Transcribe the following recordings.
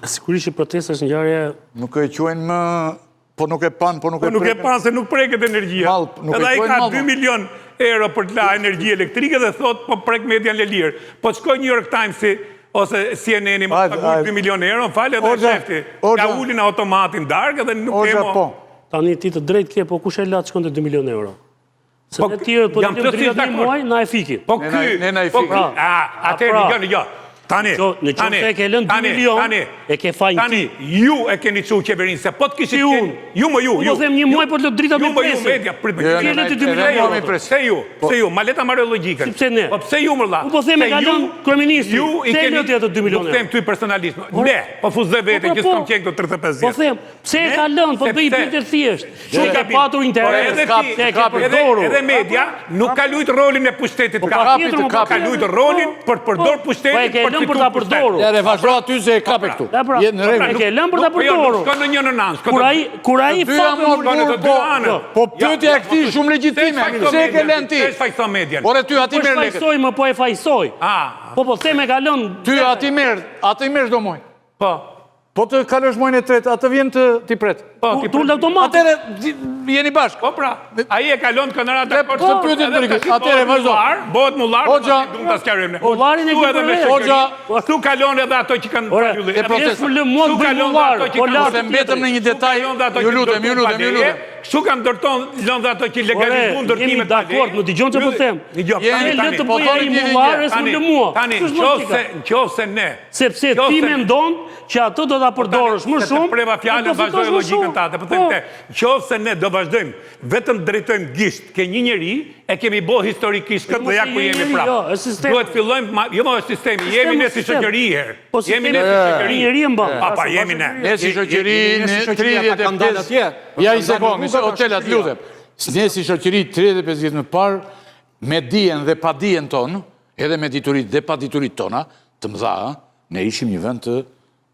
Sigurisht që protesta është ngjarje. Nuk e quajnë më, po nuk e pan, po nuk e preken. Nuk e pan se nuk preket energjia. Edhe ai ka 2 milion euro për të la energji elektrike dhe thot po prek median lirë. Po të shkoj New York Times ose CNN-i më paguaj 2 milion euro, falë edhe shefti. Ja ulin automatin darkë dhe nuk e mo. Tani ti të drejt ke, po kush e la të shkonte 2 milion euro? Se ne tjerë, po të drejt një muaj, na e fikin. Po ky, atëherë një gjë. Tani, në qëmë se e ke lënë 2 milion, e ke fajnë ti. Ju e keni cu qeverinë, se po të kishit qenë, ju. Po them një muaj, po të lë drita me presi. Media, se ju, ma leta marrë logikën. Pse ne? Po pse ju më la? Po them e ka lënë kryeministri, se e lëti ato 2 milion euro. Po them ty personalisht, ne, po fuzë vete, që s'kom qenë këto 35 vjetë. Po them, pse e ka lënë, po bëj pyetje thjesht. Që ka patur interes, se e ka përdorur. Edhe media nuk ka luajtur rolin e pushtetit. Ka luajtur rolin për të përdorur pushtetin. Për ta përdorur. Ja, vazhdo aty se e kape këtu. Në rregull. E ke lënë për ta përdorur. Shkon në një nënans. Kur ai po pyetja e këtij shumë legjitime. Pse e ke lënë ti? Çfarë fajson median? Por ty aty merr lekët. Fajsoj më po e fajsoj. Po them e ka lënë. Ty aty merr çdo muaj. Po të kalosh muajin e tretë, atë vjen ti pret. Tu automat. Atëre jeni bashkë. Po pra, ai e kalon këndërat dakord. Po pyetin për këtë. Atëre vazhdo. Bëhet mullar. Hoxha, duam ta sqarojmë. Mullarin e ke. Hoxha, tu kalon edhe ato që kanë palullë. E protestë lë mua mullar. Po lartë mbetëm në një detaj. Ju lutem. Kështu kanë ndërton lëndë ato që legalizuan ndërtimet. Jemi dakord, më dëgjon çfarë po them. Jemi le të bëj ai mullar, s'u lë mua. Tani, nëse ne. Sepse ti mendon që ato do ta përdorësh më shumë. Preva fjalën vazhdoj logjikën tate, po them te. Nëse ne do vazhdojmë, vetëm drejtojmë gisht ke një njeri, e kemi bë historikisht këtë dhe ja ku jemi prapë. Duhet fillojmë, jo më është sistemi, jemi ne si shoqëri herë. Jemi ne si shoqëri. Njeri mba. Pa jemi ne. Ne si shoqëri, ne 35. Ja i sekond, hotelat lutem. Ne si shoqëri 35 vjet më parë, me dijen dhe pa dijen tonë, edhe me diturit dhe pa diturit tona, të mëdha, ne ishim një vend të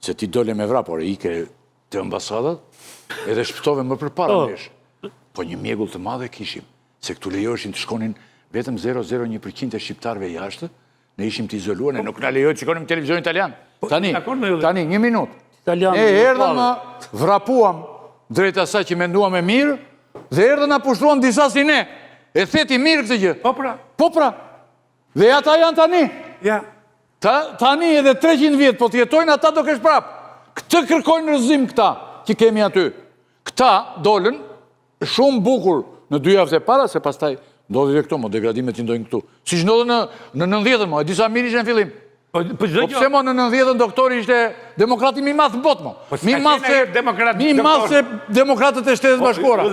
se ti dole me vra, por e ike të ambasadat, edhe shpëtove më përpara nesh. Po një mjegull të madhe kishim, se këtu lejoshin të shkonin vetëm 0,01% e shqiptarve jashtë, ne ishim të izoluar, ne nuk na lejojnë të shikonim televizion italian. Tani, një minut. Ne erdhëm, vrapuam drejt asaj që menduam e mirë, dhe erdhën a pushtuam disa si ne. E theti mirë këtë gjë. Po pra. Dhe ata janë tani. Ja. Tani edhe 300 vjetë, po të jetojnë, ata do kesh prapë. Këtë kërkojnë rëzim këta, që kemi aty. Këta dolën shumë bukur në 2 javë e para, se pastaj ndodhi dhe këto, mo degradimet që ndojnë këtu. Si që ndodhë në 90-ën, mo, e disa mirë ishte në fillim. Po pse mo në 90-ën doktori ishte demokrati mi mathë në botë, mo. Mi mathë se demokratët e Shtetit Bashkuara.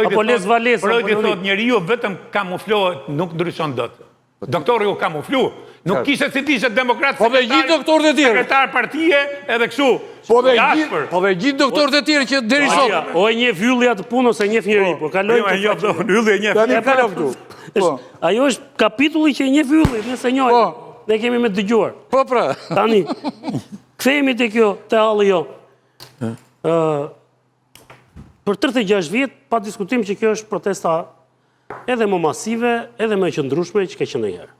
Apo les valesa. Freudi thot njeriu vetëm kamuflohet, nuk ndryshon dot. Doktori u kamuflu, nuk kishte si të ishte demokrat. Po dhe gjithë doktorët e tjerë. Sekretar partie edhe kështu. Po dhe gjithë doktorët e tjerë që deri sot. O e njeh yllja të punës, e njeh njeri, por kalojmë. Ylli e njeh. Tani kalon këtu. Ajo është kapitulli që e njeh ylli, nëse njohim. Ne kemi me dëgjuar. Po pra. Tani, kthehemi te kjo, te halli jo. Për 36 vjet, pa diskutim që kjo është protesta edhe më masive, edhe më e qëndrueshme që ka qenë ndonjëherë.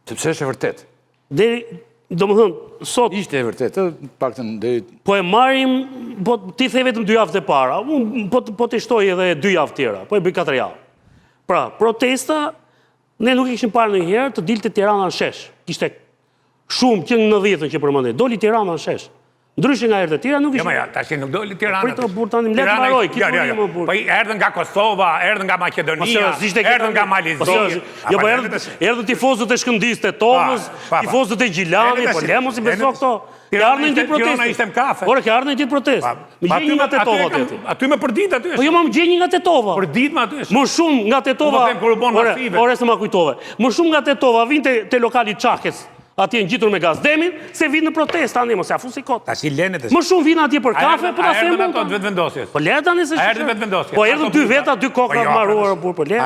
Sepse është e vërtet. Domethënë, sot ishte e vërtet, paktën deri po e marrim, po ti the vetëm 2 javë të para, po të shtoj edhe 2 javë tjera, po e bëj 4 javë. Pra, protesta ne nuk e kishim parë ndonjëherë të dilte Tirana në shesh. Kishte shumë që në 90-ën që përmendej, doli Tirana në shesh. Ndryshe nga erdhë tira nuk ishte. Jo, tash nuk doli Tirana. Pritë burr tani le të mbaroj, Po erdhën nga Kosova, erdhën nga Maqedonia, erdhën nga Malizori. Jo, po erdhën tifozët e Shkëndijës të Tovës, tifozët e Gjilanit, po le mos i beso këto. Ka ardhur një ditë protestë. Tirana ishte në kafe. Por ka ardhur një ditë protestë. Më gjej nga Tetova aty. Aty më për ditë aty. Po jo më gjej nga Tetova. Për ditë më aty. Më shumë nga Tetova. Ore se ma kujtove. Më shumë nga Tetova vinte te lokali Çakës. Atje ngjitur me gazdemin, se vinë në protestë tani mos ja fusi kot. Tash i lenë të. Më shumë vinë atje për kafe, po ta them. Erdhën ato vetvendosjes. Po le tani se. Erdhën vetvendosjes. Po erdhën 2 veta, 2 kokra të mbaruara burr, po le.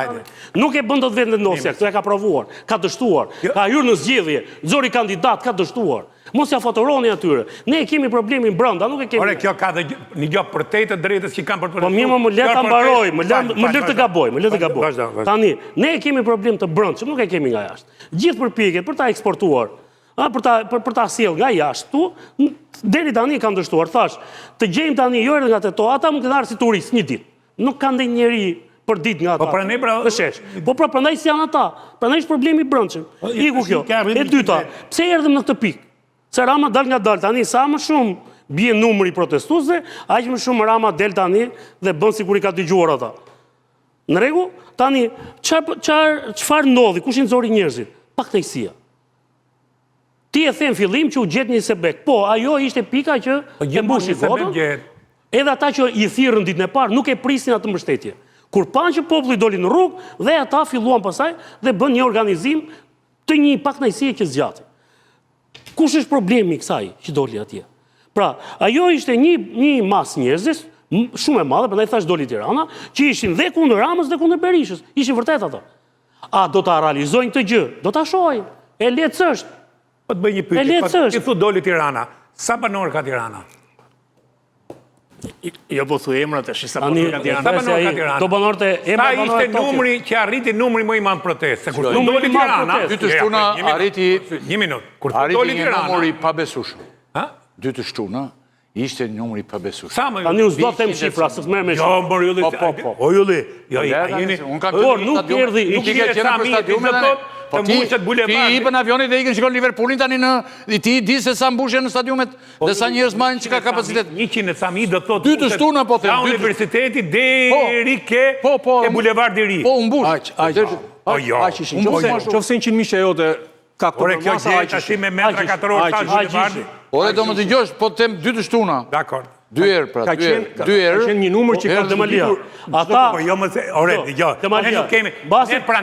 Nuk e bën dot vetvendosja, këtë e ka provuar, ka dështuar, ka hyrë në zgjedhje, nxori kandidat, ka dështuar. Mos ja fotoroni atyre. Ne kemi problemin brenda, nuk e kemi. Ore, kjo ka një gjë për të drejtës që kanë për të. Po mirë, më le ta mbaroj, më lër të gaboj, Tani, ne kemi problem të brendshëm, nuk e kemi nga jashtë. Gjithë përpjekjet për ta eksportuar Për ta sjell nga jashtu, deri tani kanë dështuar, thash, të gjejmë tani jo edhe nga Teto, ata mund të kenë ardhur si turist një ditë. Nuk ka ndonjë njeri për ditë nga ata. Në shesh. Po prandaj si janë ata. Prandaj është problemi i brendshëm. Iku kjo. E dyta, pse erdhëm në këtë pikë? Se Rama dal nga dal tani sa më shumë bie numri protestuesve, aq më shumë Rama del tani dhe bën sikur i ka dëgjuar ata. Në rregull? Tani çfarë ndodhi? Kush i nxori njerëzit? Pakënaqësia. Ti e them fillim që u gjet një sebek. Po, ajo ishte pika që e mbushi votën. Edhe ata që i thirrën ditën e parë nuk e prisnin atë mbështetje. Kur panë që populli doli në rrugë dhe ata filluan pasaj dhe bën një organizim të një pakënaqësie që zgjati. Kush është problemi i kësaj që doli atje? Pra, ajo ishte një mas njerëzish shumë e madhe, prandaj thash doli Tirana, që ishin dhe kundër Ramës dhe kundër Berishës. Ishin vërtet ata. A do ta realizojnë këtë gjë? Do ta shohin. E lehtë është. Po të bëj një pyetje. Ti thu doli Tirana. Sa banor ka Tirana? Jo po thu emrat tash sa banor ka Tirana. Sa banor ka Tirana? Do banorët e Sa ishte numri që arriti numri më i madh proteste. Kur doli Tirana, dytë shtuna arriti një minutë. Kur doli Tirana, numri pa besueshëm. Ha? Dytë shtuna ishte numri pa besueshëm. Sa më? Tani u s'do të them shifra, s'të merr me Jo, por Ylli. O Ylli. Jo, jeni. Por nuk erdhi, nuk i ka qenë për stadiumet. Po ti i bën avionit dhe ikën shikon Liverpoolin tani ti di se sa mbushen në stadiumet dhe sa njerëz marrin që ka kapacitet. 100 e sa mijë do thotë. Dytë shtuna po them. Nga universiteti deri ke bulevardi i ri. Po u mbush. Po jo. Qofse 100 mijë jote ka Ore kjo gjë tash me metra katror tash bulevardi. Ore do më dëgjosh, po them dytë shtuna. Dakor. Dy herë pra, dy herë. Ka qenë një numër që ka Demalia. Ata po jo më ore dëgjoj. Ne nuk kemi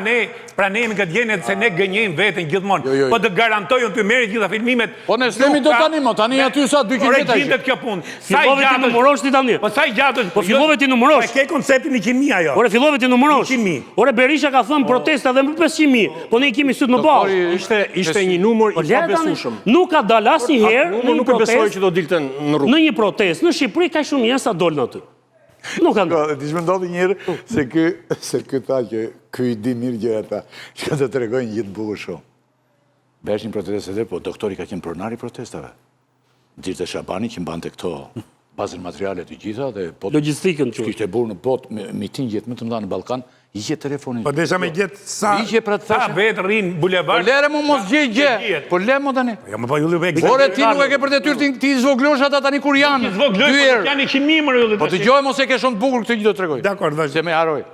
ne pranojmë këtë gjë se ne gënjejmë veten gjithmonë. Po të garantoj unë ty merr gjitha filmimet. Po ne s'kemi do tani më, tani aty sa 200 Ore metra. gjendet kjo punë. Sa Fillove ti numërosh ti tani. Po sa i gjatë? Po fillove ti numërosh. Po ke konceptin 100.000 ajo. Ore fillove ti numërosh. 100.000. Ore Berisha ka thënë protesta dhe më 500.000. Po ne i kemi syt më bashkë. Ishte një numër i pabesueshëm. Nuk ka dalë asnjëherë në Nuk e besoj që do dilte në rrugë. në një protestë në Shqipëri ka shumë njerëz sa dolën aty. Nuk ka ndodhur. Ti më ndodhi një herë se ky tha që ky i di mirë gjëra ata. Që do t'rregojnë gjithë bukur shumë. Beshin protestet e po doktori ka qenë pronari protestave. Dirte Shabani që mbante këto bazën materiale të gjitha dhe po Logjistikën që kishte burë në botë mitingjet më të mëdha në Ballkan, hiqe telefonin. Po desha me gjet sa. Hiqe pra të Sa thashë. vet rrin Po bulevard. lere mu mos gjej. Po le mu tani. Jo më po Ylli vek. Ore ti nuk e ke për detyrë ti zvoglosh ata tani kur janë. Dy herë. Janë 100.000 më Ylli. Po dëgjoj mos e ke shumë të bukur këtë gjë do t'rregoj. Dakor, vazhdo. Se më haroj.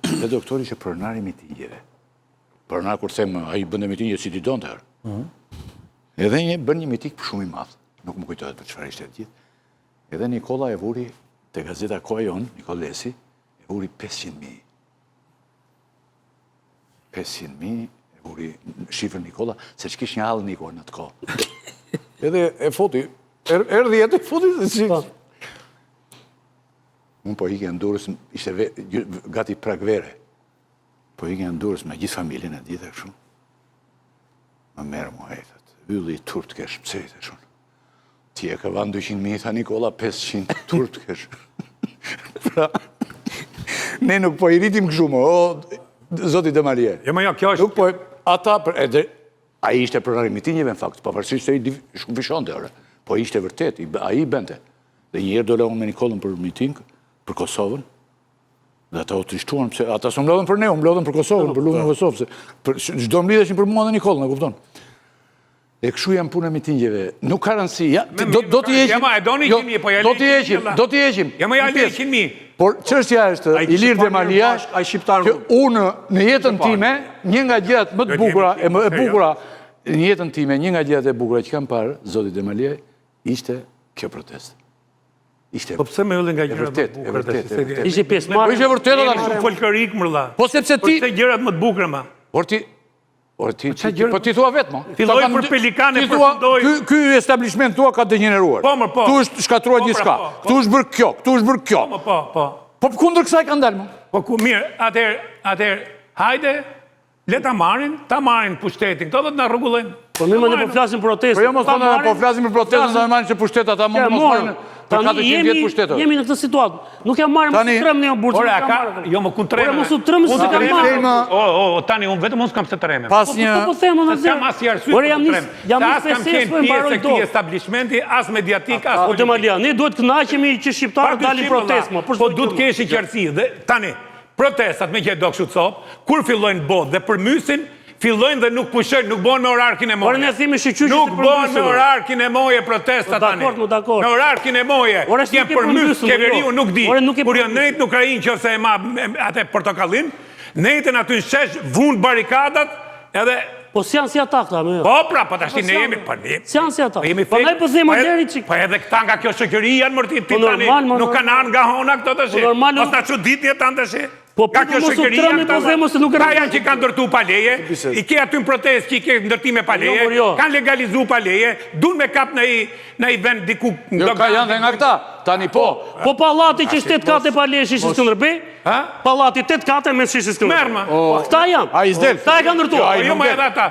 Dhe doktori ishte pronari i mitingjeve. Pronar kur them ai bën mitingje si ti donte. Edhe një bën një miting shumë i madh. Nuk më kujtohet për çfarë ishte të gjithë. Edhe Nikola e vuri te gazeta Kojon, Nikolesi, e vuri 500.000. 500.000 e vuri shifrën Nikola, se që kish një halë Niko në atë kohë. Edhe e foti, erdhi jetë e foti dhe si. Unë po hike në durës, ishte gati prak vere. Po hike në durës me gjithë familjen e ditë e kështu. Më merë mu hejtët, Ylli turp të kesh, pse e shumë. Ti e ka vanë 200.000, tha Nikola 500 turp të kesh. Pra, ne nuk po i rritim kështu më, o zoti Demalia. Jo më jo, kjo është. Nuk po Ata, a i ishte pronari mitingjeve në fakt, pavarësisht se i vishonte, ore. Po ishte vërtet, a i bente. Dhe njëherë dole unë me Nikolën për miting, për Kosovën, dhe ata u trishtuan, pse ata s'u mlodhen për ne, u mlodhen për Kosovën, për luftën e Kosovës. Çdo mlidheshin për mua dhe Nikolën, e kupton? E kështu janë punë e mitingjeve. Nuk ka rëndësi. Do t'i heqim. Jema, e doni 100.000, po ja Do t'i heqim, do t'i heqim. Jema ja le 100.000. Por çështja është Ilir Demalia, që unë në jetën time, një nga gjërat më të bukura e më e bukura në jetën time, një nga gjërat e bukura që kam parë, zoti Demalia, ishte kjo protestë. Ishte. Po pse më yllin nga gjërat vërtet, e vërtet. Ishte pjesëmarrje. Po ishte vërtet Jeni atë. shumë folklorik mërlla. Po sepse ti, Pse gjërat më të bukura ma. por ti po ti thua vetë, mo. Filloj për pelikane, përfundoj. Ky establishment tua ka degeneruar. Po, më po. Tu është shkatruar gjithçka. Tu është bërë kjo, tu është bërë kjo. Po. Po kundër kësaj ka ndalë, mo. Po ku mirë, atëherë, hajde, le ta marrin pushtetin. Këto do të na rregullojnë. Po mirë, ne po flasim protestë. Po jo mos po flasim për protestën, do të marrin që pushtetat ata mund mos marrin për 410 pushtetë. Jemi në këtë situatë. Nuk jam marrë mos trem në burrë. Ora ka, jo më ku trem. Ora mos u trem se kam marrë. Tani unë vetëm mos kam se trem. Pas një Po them unë se kam asnjë arsye. Ora jam as kam qenë pjesë e këtij establishmenti, as mediatik, as politik. Demalia, ne duhet të kënaqemi që shqiptarët dalin protestë, po duhet kesh qartësi dhe tani protestat me që do kështu cop, kur fillojnë botë dhe përmysin, fillojnë dhe nuk pushojnë, nuk bëhen me orarkin e moje. Por ne themi shoqyri nuk bëhen me orarkin e moje protestat tani. Dakor. Me orarkin e moje. Ke përmys qeveriu nuk di. Kur janë nejt në Ukrainë nëse e ma atë portokallin, nejtën aty në shesh, vun barikadat, edhe po s'janë si ata këta, më. Po pra, po tash ne jemi po ne. S'janë si ata. Po ne po themi deri çik. Po edhe këta nga kjo shoqëri janë mërti tani. Nuk kanë anë nga hona këto tash. Mos ta çuditje tan tash. Po ka kjo shoqëri ka janë që kanë ndërtu pa leje, i ke aty në protestë që i ke ndërtime pa leje, kanë legalizu pa leje, duan me kap në i vend diku. Jo, ka janë dhe nga këta, tani po. Po pallati që 8 kate pa leje Shishit Skënderbej? Pallati 8 kate me Shishit Skënderbej. Merma. Po këta janë. Ai s'del. Këta e kanë ndërtuar. Po jo më edhe ata.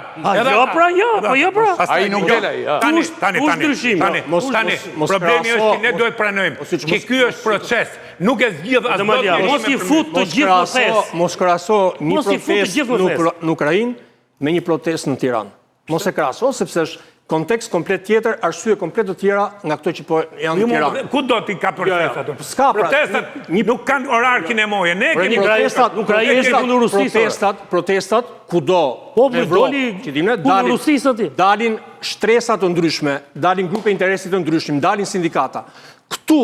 Jo pra. Ai nuk del ai. Tani. Problemi është që ne duhet pranojmë që ky është proces. Nuk e zgjidh as dot. Mos i fut të gjithë protestë. Mos krahaso një protestë në Ukrainë me një protestë në Tiranë. Mos e krahaso sepse është kontekst komplet tjetër, arsye komplet të tjera nga këto që po janë në Tiranë. Ku do ti ka protestat? S'ka protestat, nuk kanë orarkin e moje. Ne kemi protestat kudo në Evropë, që dimë ne, dalin shtresa të ndryshme, dalin grupe interesi të ndryshme, dalin sindikata. Këtu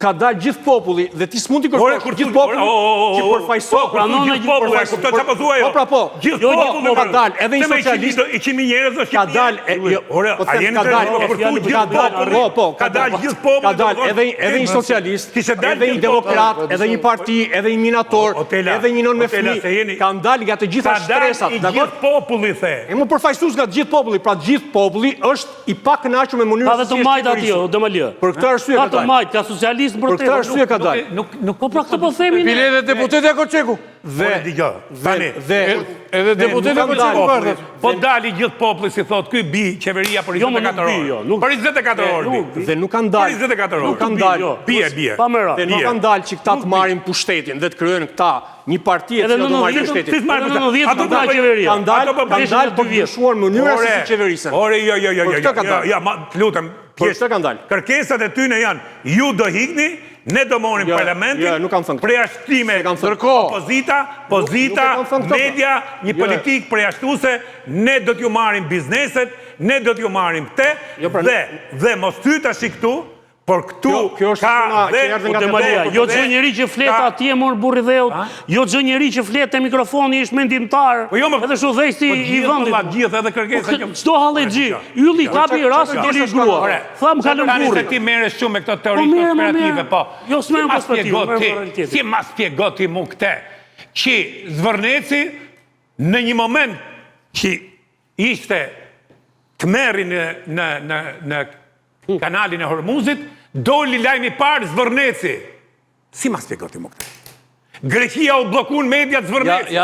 ka dalë gjithë populli dhe ti s'mund t'i kërkosh gjithë populli që përfaqësohet. Gjithë populli, e kupton çfarë po thua jo? Po pra po. Gjithë populli ka dalë, edhe një socialist, i qimi njerëz do ka dalë, a jeni ka dalë gjithë populli. Ka dalë edhe një socialist, edhe një demokrat, edhe një parti, edhe një minator, edhe një non me fëmijë. Kanë dalë nga të gjitha stresat, dakor? Gjithë populli the. E më përfaqësues nga të gjithë populli, pra gjithë populli është i pakënaqur me mënyrën se si është. Ka të majt aty, Demalia. Për këtë arsye ka dalë. Ka të majt, ka socialist. Për këtë arsye ka dalë. Po pra këtë po themi ne. Bile edhe deputetja Koçeku. Edhe deputetja Koçeku ka. Po dali gjithë populli si thot ky bi qeveria për 24 orë. Për 24 orë. Dhe nuk kanë dalë. Për 24 orë. Nuk kanë dalë. Bie. Dhe nuk kanë dalë që këta të marrin pushtetin dhe të krijojnë këta një parti e cila do marrë pushtetin. Ato ka qeveria. Kanë dalë për të ndryshuar mënyrën se si qeverisen. Ore jo, lutem. Për këtë kanë dalë. Kërkesat e tyne janë, ju do hikni, ne do morim parlamentin, preashtime opozita, media, një politik preashtuse, ne do t'ju marim bizneset, ne do t'ju marim këte, dhe mos ty tash këtu, por këtu ka Demalia, jo çdo njeri që flet atje mor burri dheut, jo çdo njeri që flet te mikrofoni është mendimtar, edhe shodhësti i vendit. Gjithë edhe kërkesa që çdo hallexhi, ylli kapi rast deli grua. Tham kalon burri. Ti merresh shumë me këto teori konspirative, po. Jo s'më konspirative. Si ma spjegoti mu këtë, që Zvërneci në një moment që ishte Kmeri në kanalin e Hormuzit, doli lajmi parë Zvërneci. Si ma spjegoti mu këtë? Greqia u blokun media të Zvërneci.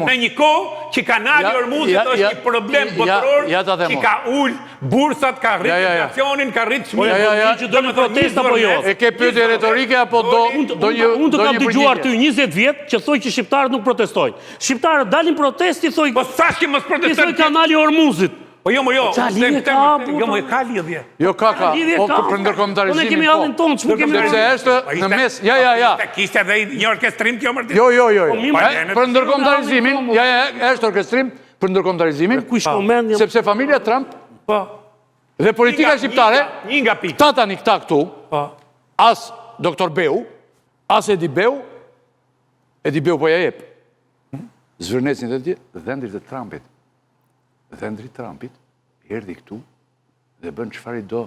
Në një kohë që kanali Hormuzit është një problem botëror, që ka ullë bursat, ka rritë inflacionin, ka rritë shmirë. Do me protesta po jo. E ke pyetje retorike apo do një përgjigje? Unë të kam dëgjuar ty 20 vjetë që thoj që shqiptarët nuk protestojnë. Shqiptarët dalin protesti, thoj... Po sa që mos protestojnë? Thoj kanali Hormuzit. Po jo, ka lidhje. Jo, ka. Për ndërkombëtarizimin, po. Ne kemi hallin tonë, që mu kemi hallin. Sepse është në mes, ja. Kishte edhe një orkestrim kjo mërti? Jo. Për ndërkombëtarizimin, është orkestrim për ndërkombëtarizimin, sepse familja Trump dhe politika shqiptare, këta tani këta këtu, as doktor Beu, as Edi Beu po ja jep. Zvërnecin dhe tje, dhëndrit e Trumpit. Dhëndri Trumpit erdhi këtu dhe bën çfarë do,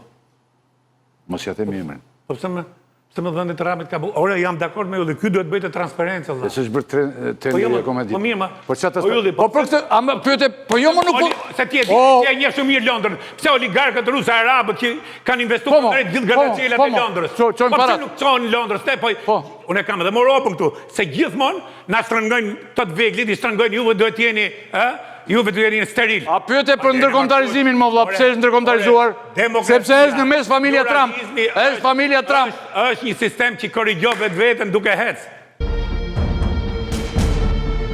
mos ja them emrin. Po pse më dhëndri Trumpit ka bu? Ora jam dakord me ju dhe ky duhet bëjë transparencë vëlla. S'është bërë treni komedi. Po mirë, po çfarë? Po për këtë, a më pyete, po jo më nuk po. Se ti e njeh shumë mirë Londrën. Pse oligarkët rusë arabët që kanë investuar drejt gjithë garancielat e Londrës. Po pse nuk çon Londrës te po Unë e kam edhe Europën këtu, se gjithmonë na shtrëngojnë të veglit, i shtrëngojnë juve duhet jeni, juve duhet jeni steril. A pyete për ndërkombëtarizimin, më vëlla, pse është ndërkombëtarizuar? Sepse është në mes familja Trump. Është familja Trump. Është një sistem që korrigjon vetveten duke hecë.